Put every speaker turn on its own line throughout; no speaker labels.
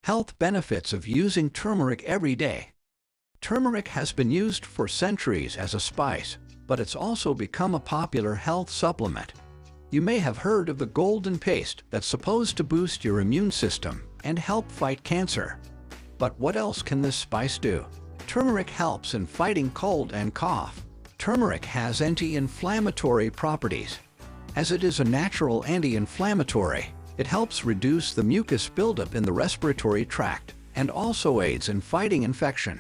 Health benefits of using turmeric every day. Turmeric has been used for centuries as a spice, but it's also become a popular health supplement. You may have heard of the golden paste that's supposed to boost your immune system and help fight cancer. But what else can this spice do? Turmeric helps in fighting cold and cough. Turmeric has anti-inflammatory properties. As it is a natural anti-inflammatory, it helps reduce the mucus buildup in the respiratory tract and also aids in fighting infection.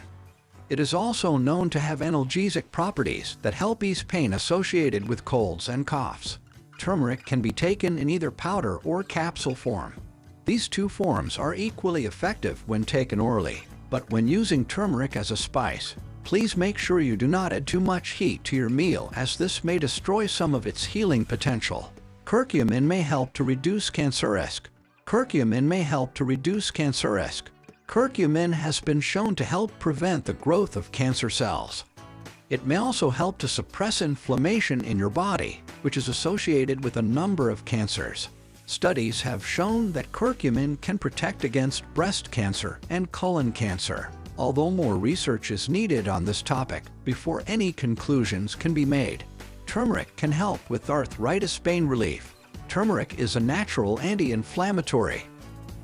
It is also known to have analgesic properties that help ease pain associated with colds and coughs. Turmeric can be taken in either powder or capsule form. These two forms are equally effective when taken orally, but when using turmeric as a spice, please make sure you do not add too much heat to your meal, as this may destroy some of its healing potential. Curcumin may help to reduce cancer risk. Curcumin may help to reduce cancer risk. Curcumin has been shown to help prevent the growth of cancer cells. It may also help to suppress inflammation in your body, which is associated with a number of cancers. Studies have shown that curcumin can protect against breast cancer and colon cancer, although more research is needed on this topic before any conclusions can be made. Turmeric can help with arthritis pain relief. Turmeric is a natural anti-inflammatory.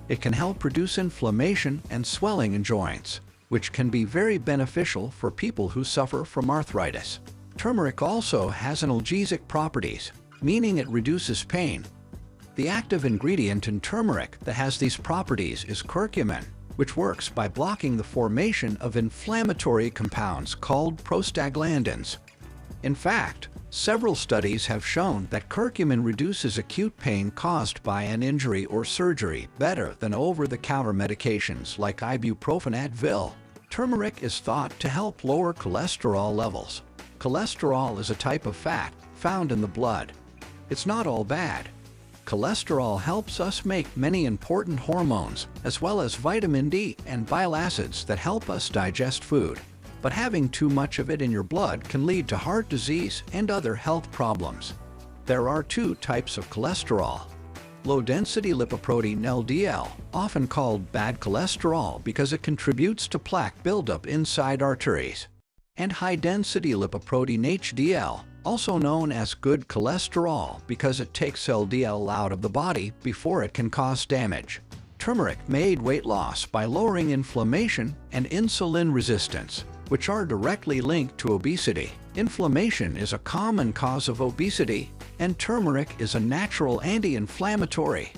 It can help reduce inflammation and swelling in joints, which can be very beneficial for people who suffer from arthritis. Turmeric also has analgesic properties, meaning it reduces pain. The active ingredient in turmeric that has these properties is curcumin, which works by blocking the formation of inflammatory compounds called prostaglandins. In fact, several studies have shown that curcumin reduces acute pain caused by an injury or surgery better than over-the-counter medications like ibuprofen and Advil. Turmeric is thought to help lower cholesterol levels. Cholesterol is a type of fat found in the blood. It's not all bad. Cholesterol helps us make many important hormones, as well as vitamin D and bile acids that help us digest food. But having too much of it in your blood can lead to heart disease and other health problems. There are two types of cholesterol. Low-density lipoprotein LDL, often called bad cholesterol because it contributes to plaque buildup inside arteries. And high-density lipoprotein HDL, also known as good cholesterol because it takes LDL out of the body before it can cause damage. Turmeric may aid weight loss by lowering inflammation and insulin resistance, which are directly linked to obesity. Inflammation is a common cause of obesity, and turmeric is a natural anti-inflammatory.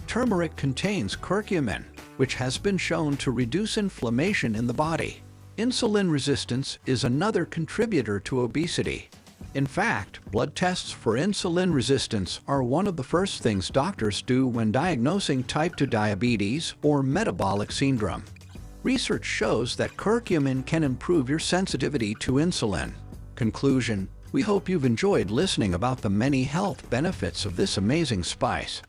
Turmeric contains curcumin, which has been shown to reduce inflammation in the body. Insulin resistance is another contributor to obesity. In fact, blood tests for insulin resistance are one of the first things doctors do when diagnosing type 2 diabetes or metabolic syndrome. Research shows that curcumin can improve your sensitivity to insulin. Conclusion: we hope you've enjoyed listening about the many health benefits of this amazing spice.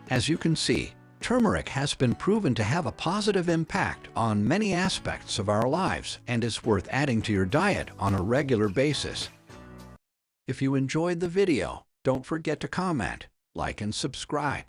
As you can see, turmeric has been proven to have a positive impact on many aspects of our lives and is worth adding to your diet on a regular basis. If you enjoyed the video, don't forget to comment, like and subscribe.